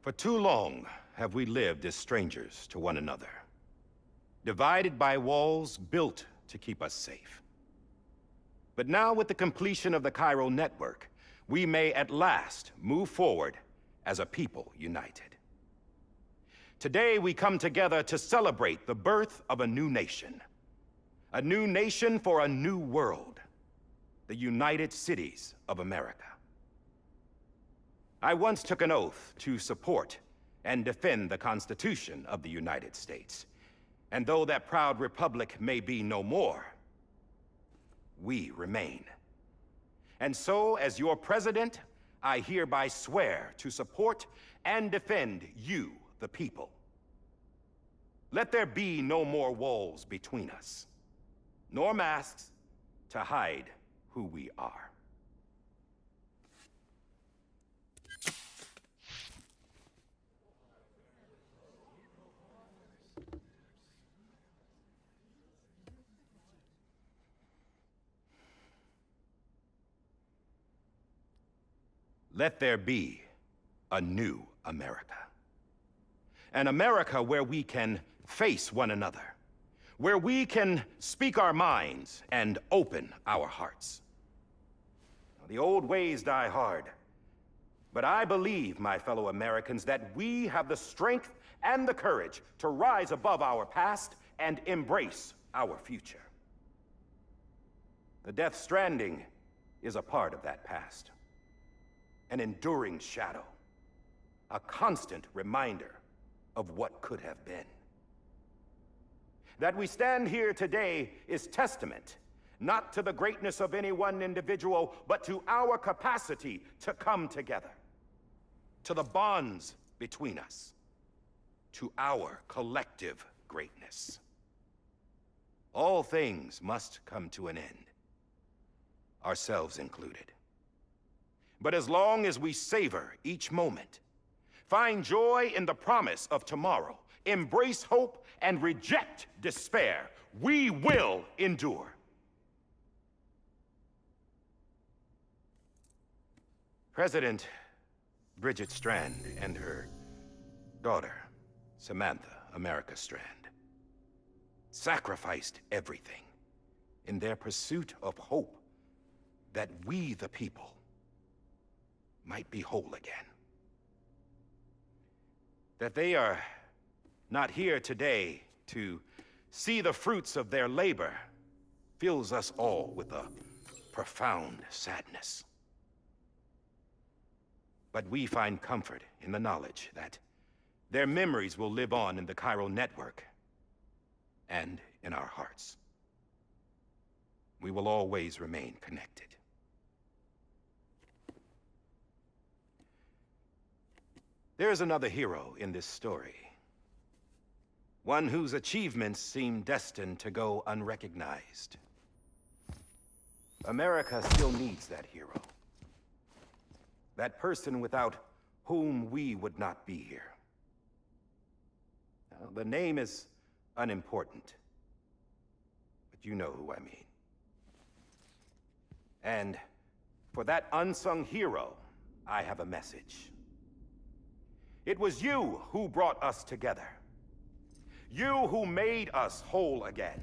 For too long have we lived as strangers to one another, divided by walls built to keep us safe. But now, with the completion of the Cairo network, we may at last move forward as a people united. Today, we come together to celebrate the birth of a new nation. A new nation for a new world. The United Cities of America. I once took an oath to support and defend the Constitution of the United States. And though that proud republic may be no more, we remain. And so, as your president, I hereby swear to support and defend you, the people. Let there be no more walls between us, nor masks to hide who we are. Let there be a new America. An America where we can face one another, where we can speak our minds and open our hearts. The old ways die hard, but I believe, my fellow Americans, that we have the strength and the courage to rise above our past and embrace our future. The Death Stranding is a part of that past. An enduring shadow, a constant reminder of what could have been. That we stand here today is testament, not to the greatness of any one individual, but to our capacity to come together, to the bonds between us, to our collective greatness. All things must come to an end, ourselves included. But as long as we savor each moment, find joy in the promise of tomorrow, embrace hope, and reject despair, we will endure. President Bridget Strand and her daughter, Samantha America Strand, sacrificed everything in their pursuit of hope that we, the people, might be whole again. That they are not here today to see the fruits of their labor fills us all with a profound sadness. But we find comfort in the knowledge that their memories will live on in the Cairo network and in our hearts. We will always remain connected. There's another hero in this story. One whose achievements seem destined to go unrecognized. America still needs that hero. That person without whom we would not be here. Now, the name is unimportant, but you know who I mean. And for that unsung hero, I have a message. It was you who brought us together. You who made us whole again.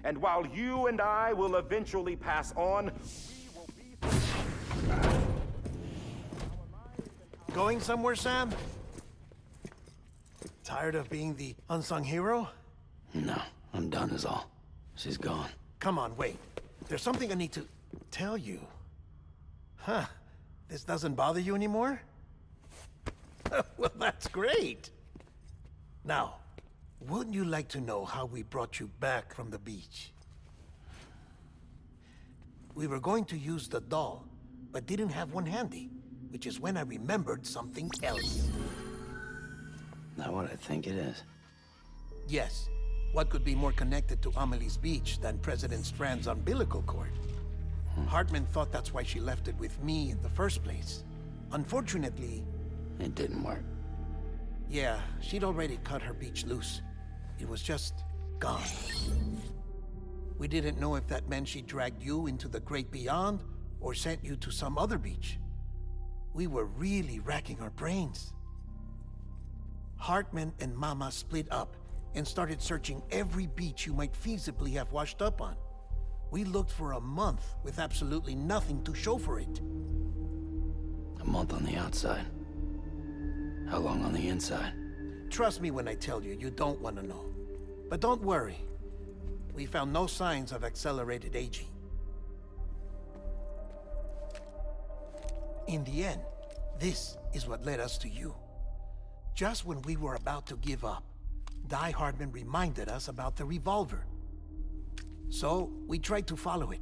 And while you and I will eventually pass on, we will be... Going somewhere, Sam? Tired of being the unsung hero? No, I'm done is all. She's gone. Come on, wait. There's something I need to tell you. Huh. This doesn't bother you anymore? Well, that's great. Now, wouldn't you like to know how we brought you back from the beach? We were going to use the doll, but didn't have one handy, which is when I remembered something else. Not what I think it is. Yes. What could be more connected to Amelie's beach than President Strand's umbilical cord? Hartman thought that's why she left it with me in the first place. Unfortunately... It didn't work. Yeah, she'd already cut her beach loose. It was just gone. We didn't know if that meant she dragged you into the great beyond, or sent you to some other beach. We were really racking our brains. Hartman and Mama split up and started searching every beach you might feasibly have washed up on. We looked for a month with absolutely nothing to show for it. A month on the outside. How long on the inside? Trust me when I tell you, you don't want to know. But don't worry. We found no signs of accelerated aging. In the end, this is what led us to you. Just when we were about to give up, Die Hardman reminded us about the revolver. So, we tried to follow it,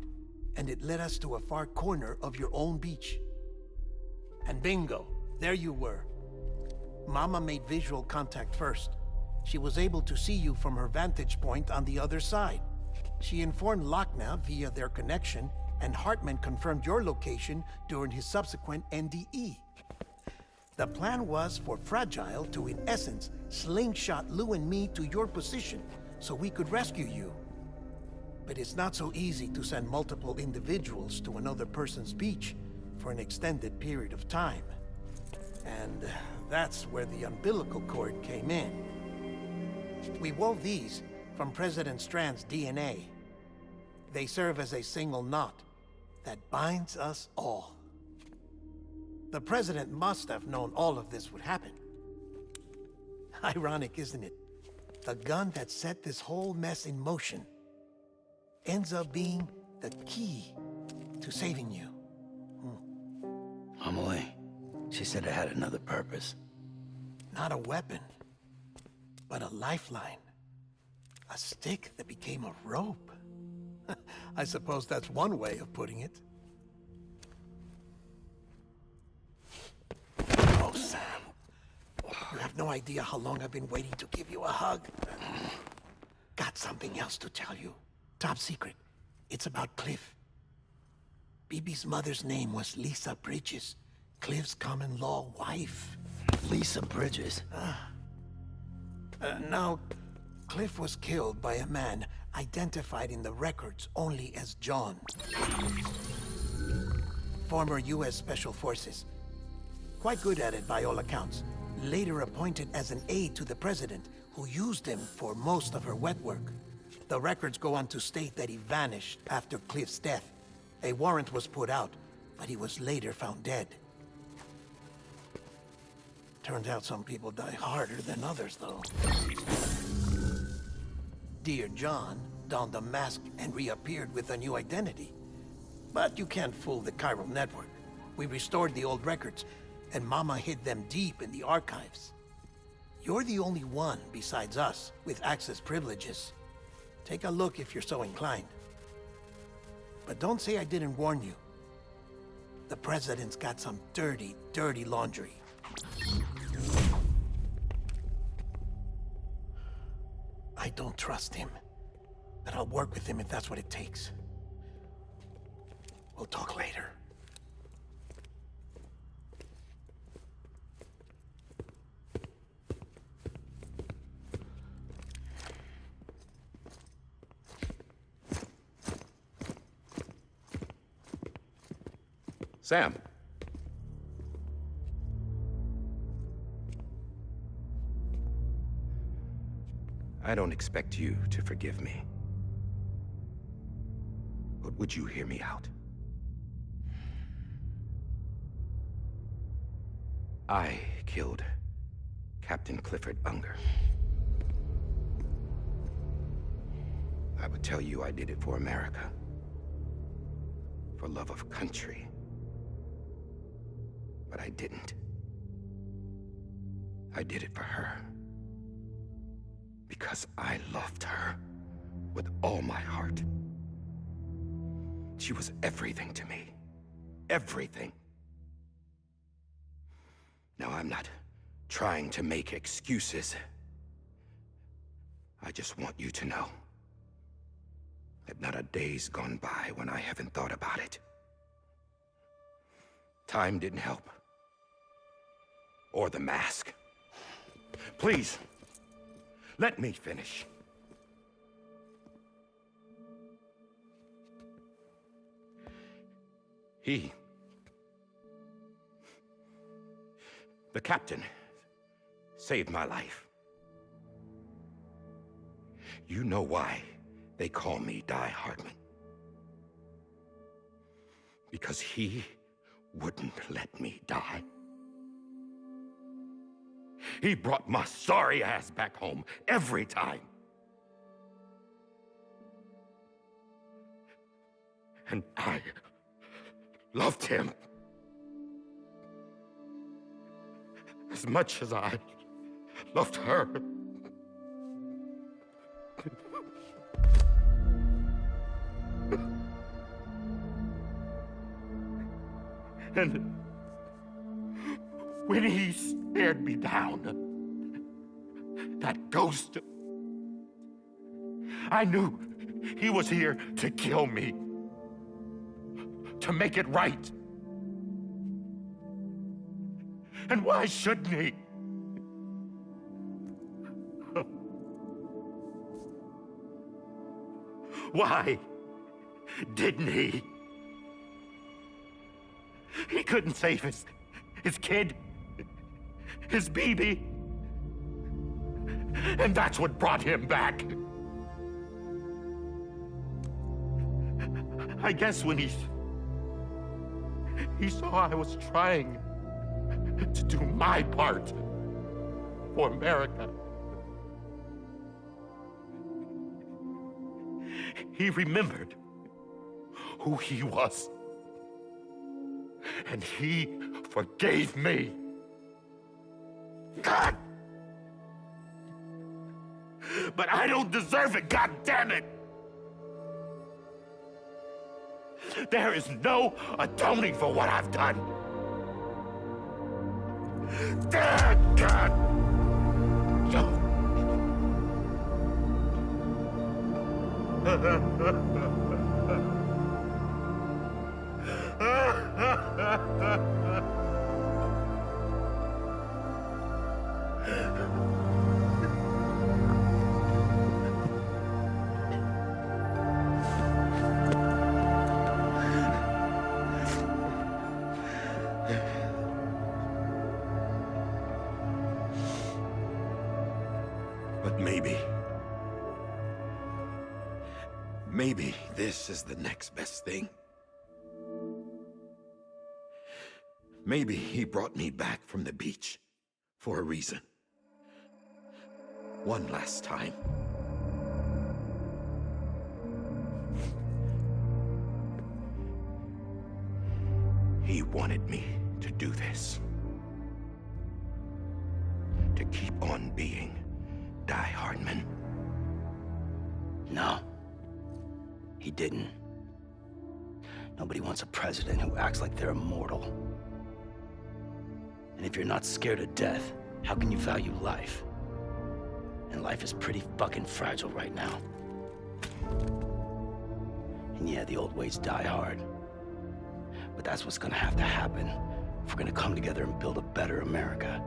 and it led us to a far corner of your own beach. And bingo, there you were. Mama made visual contact first. She was able to see you from her vantage point on the other side. She informed Lochner via their connection, and Hartman confirmed your location during his subsequent NDE. The plan was for Fragile to, in essence, slingshot Lou and me to your position so we could rescue you. But it's not so easy to send multiple individuals to another person's beach for an extended period of time. And that's where the umbilical cord came in. We wove these from President Strand's DNA. They serve as a single knot that binds us all. The President must have known all of this would happen. Ironic, isn't it? The gun that set this whole mess in motion ends up being the key to saving you. Amelie, she said it had another purpose. Not a weapon, but a lifeline. A stick that became a rope. I suppose that's one way of putting it. Oh, Sam. You have no idea how long I've been waiting to give you a hug. Got something else to tell you. Top secret. It's about Cliff. BB's mother's name was Lisa Bridges, Cliff's common-law wife. Lisa Bridges? Now, Cliff was killed by a man identified in the records only as John. Former U.S. Special Forces. Quite good at it by all accounts. Later appointed as an aide to the president, who used him for most of her wet work. The records go on to state that he vanished after Cliff's death. A warrant was put out, but he was later found dead. Turns out some people die harder than others, though. Dear John donned a mask and reappeared with a new identity. But you can't fool the chiral network. We restored the old records, and Mama hid them deep in the archives. You're the only one, besides us, with access privileges. Take a look if you're so inclined. But don't say I didn't warn you. The President's got some dirty, dirty laundry. I don't trust him, but I'll work with him if that's what it takes. We'll talk later. Sam. I don't expect you to forgive me. But would you hear me out? I killed Captain Clifford Unger. I would tell you I did it for America. For love of country. But I didn't. I did it for her. Because I loved her with all my heart. She was everything to me. Everything. Now, I'm not trying to make excuses. I just want you to know that not a day's gone by when I haven't thought about it. Time didn't help. Or the mask. Please, let me finish. The captain saved my life. You know why they call me Die Hardman. Because he wouldn't let me die. He brought my sorry ass back home every time. And I loved him as much as I loved her. And when he stared me down, that ghost, I knew he was here to kill me, to make it right. And why shouldn't he? Why didn't he? He couldn't save his kid, his baby. And that's what brought him back. I guess when he saw I was trying to do my part for America, he remembered who he was. And he forgave me. God! But I don't deserve it, God damn it! There is no atoning for what I've done. God! But maybe this is the next best thing. Maybe he brought me back from the beach for a reason. One last time. He wanted me to do this. To keep on being Die Hardman. No. He didn't. Nobody wants a president who acts like they're immortal. And if you're not scared of death, how can you value life? And life is pretty fucking fragile right now. And yeah, the old ways die hard. But that's what's gonna have to happen if we're gonna come together and build a better America.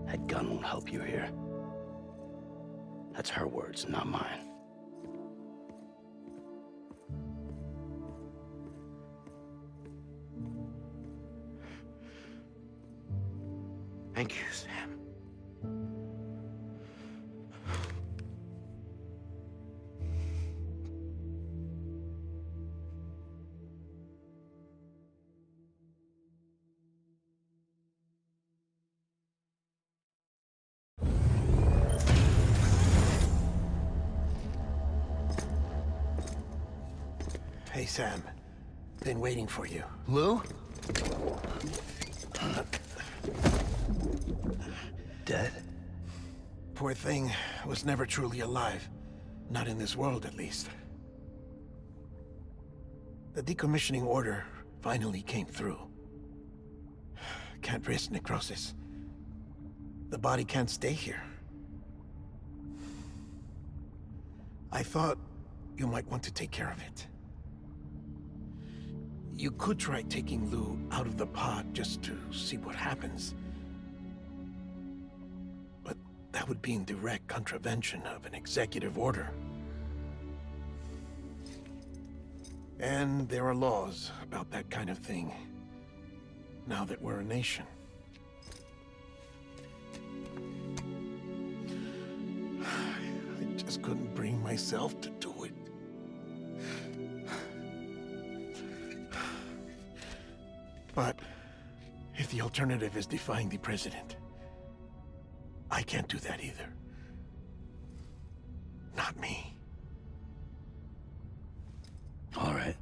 That gun won't help you here. That's her words, not mine. Thank you, Sam. Hey, Sam. Been waiting for you. Lou? Dead? Poor thing was never truly alive. Not in this world, at least. The decommissioning order finally came through. Can't risk necrosis. The body can't stay here. I thought you might want to take care of it. You could try taking Lou out of the pod just to see what happens. But that would be in direct contravention of an executive order. And there are laws about that kind of thing, now that we're a nation. myself to do it. But if the alternative is defying the president, I can't do that either. Not me. All right.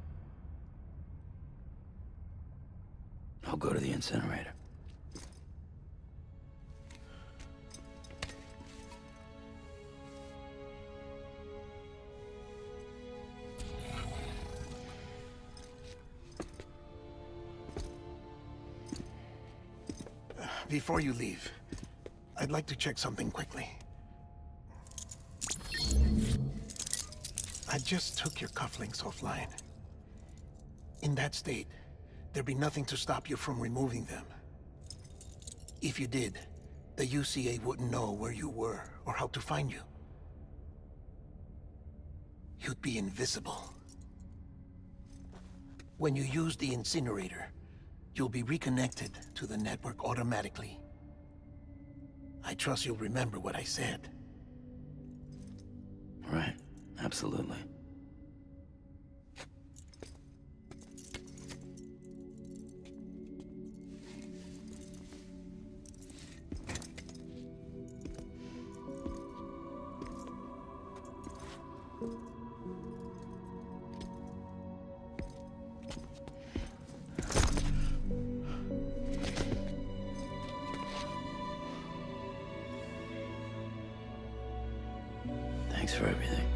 I'll go to the incinerator. Before you leave, I'd like to check something quickly. I just took your cufflinks offline. In that state, there'd be nothing to stop you from removing them. If you did, the UCA wouldn't know where you were or how to find you. You'd be invisible. When you use the incinerator, you'll be reconnected to the network automatically. I trust you'll remember what I said. Right. Absolutely. Thanks for everything.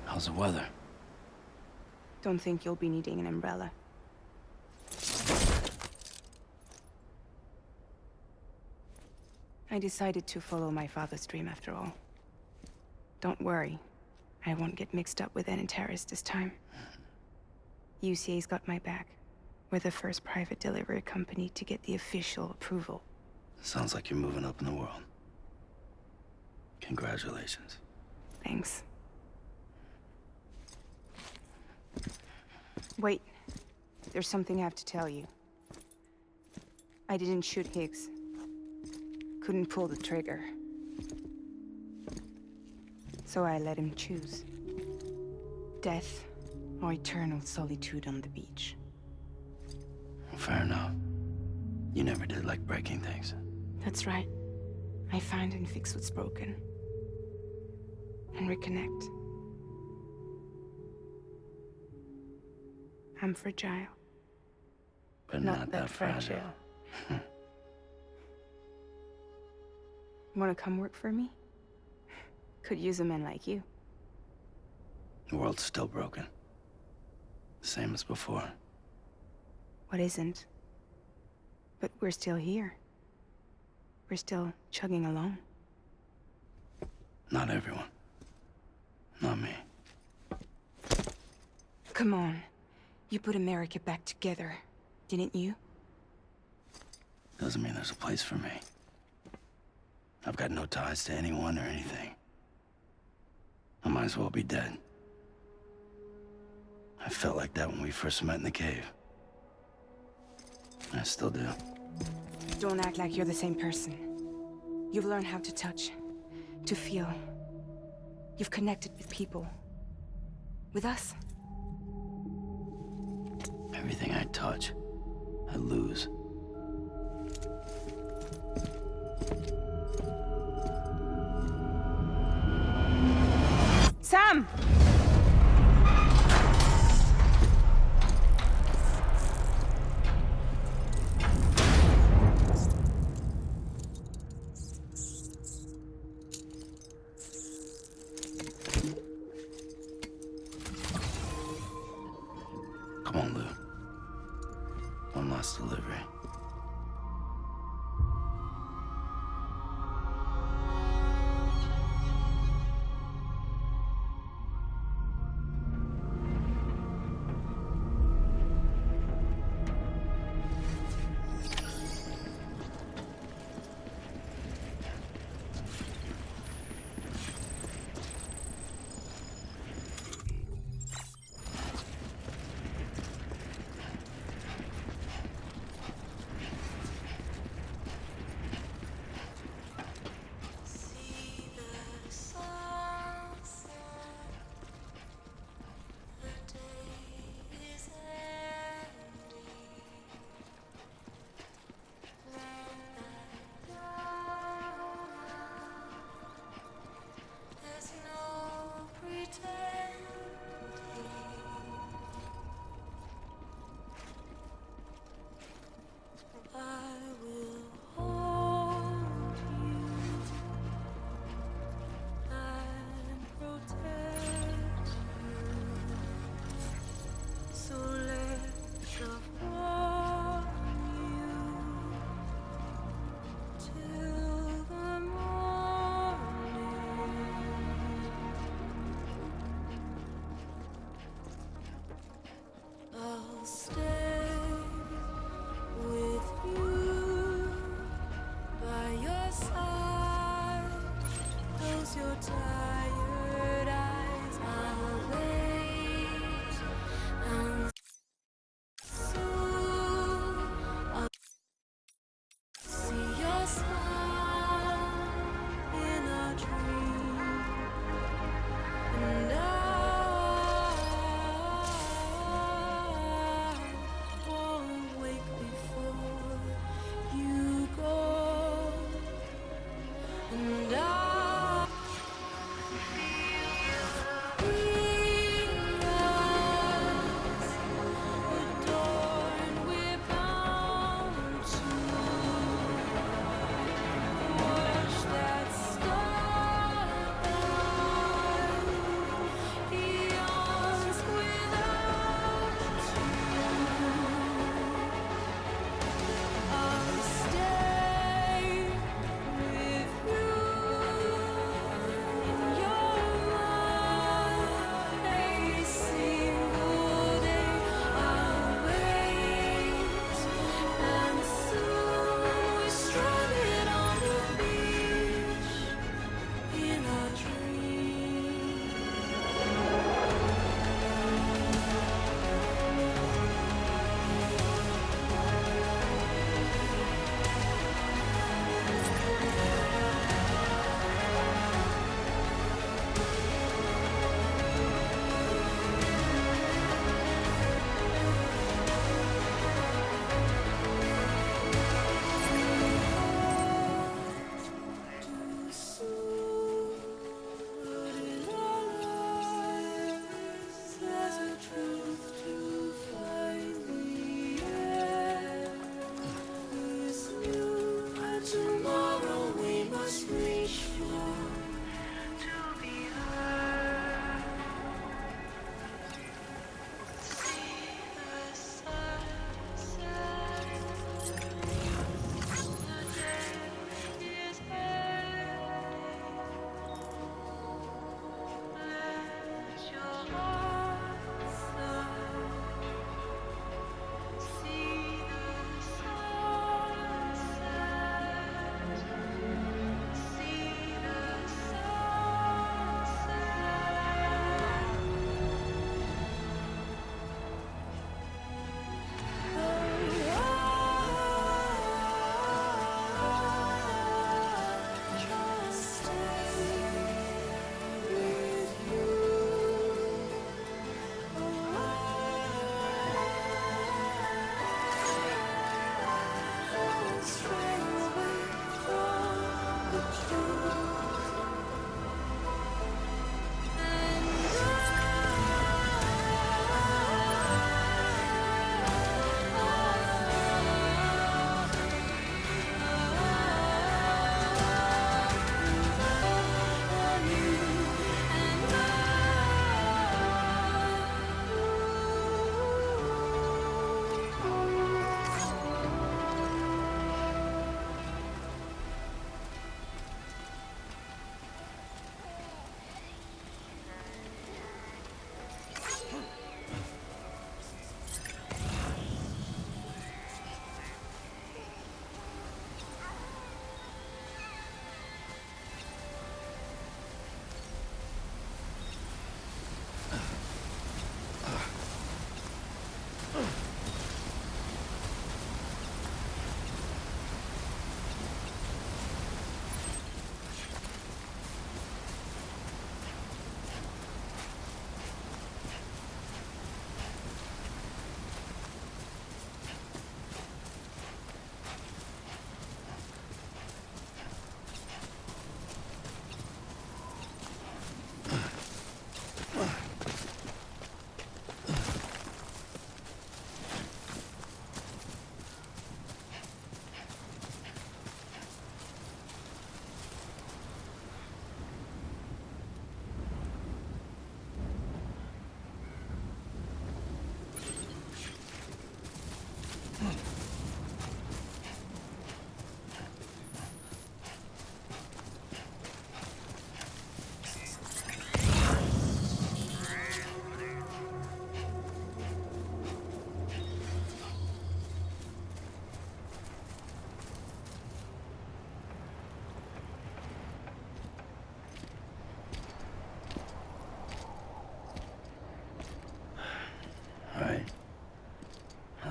How's the weather? Don't think you'll be needing an umbrella. I decided to follow my father's dream after all. Don't worry, I won't get mixed up with any terrorists this time. UCA's got my back. We're the first private delivery company to get the official approval. Sounds like you're moving up in the world. Congratulations. Thanks. Wait. There's something I have to tell you. I didn't shoot Higgs. Couldn't pull the trigger. So I let him choose. Death or eternal solitude on the beach. Fair enough. You never did like breaking things. That's right. I find and fix what's broken. And reconnect. I'm fragile. But not that fragile. Wanna come work for me? Could use a man like you. The world's still broken. Same as before. What isn't? But we're still here. We're still chugging along. Not everyone. Not me. Come on. You put America back together, didn't you? Doesn't mean there's a place for me. I've got no ties to anyone or anything. I might as well be dead. I felt like that when we first met in the cave. I still do. Don't act like you're the same person. You've learned how to touch, to feel. You've connected with people. With us. Everything I touch, I lose. Sam! Come on, Lou. One last delivery. stay with you by your side. Close your tired eyes. I'll wait, and soon I'll see your smile in a dream, and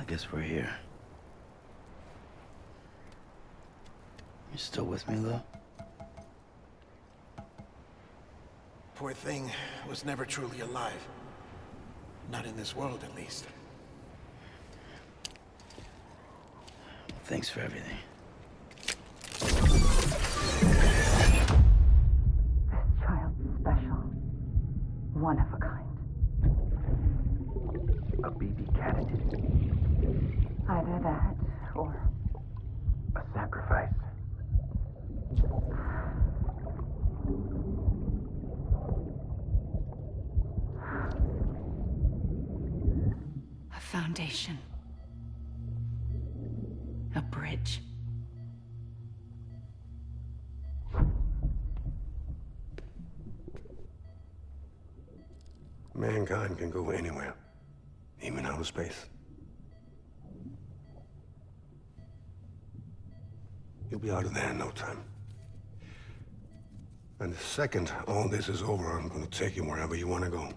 I guess we're here. You still with me, Lou? Poor thing was never truly alive. Not in this world, at least. Thanks for everything. Child's special. One of a kind. A BB candidate. Either that, or A sacrifice. a foundation. A bridge. Mankind can go anywhere, even outer space. You'll be out of there in no time. And the second all this is over, I'm gonna take you wherever you want to go.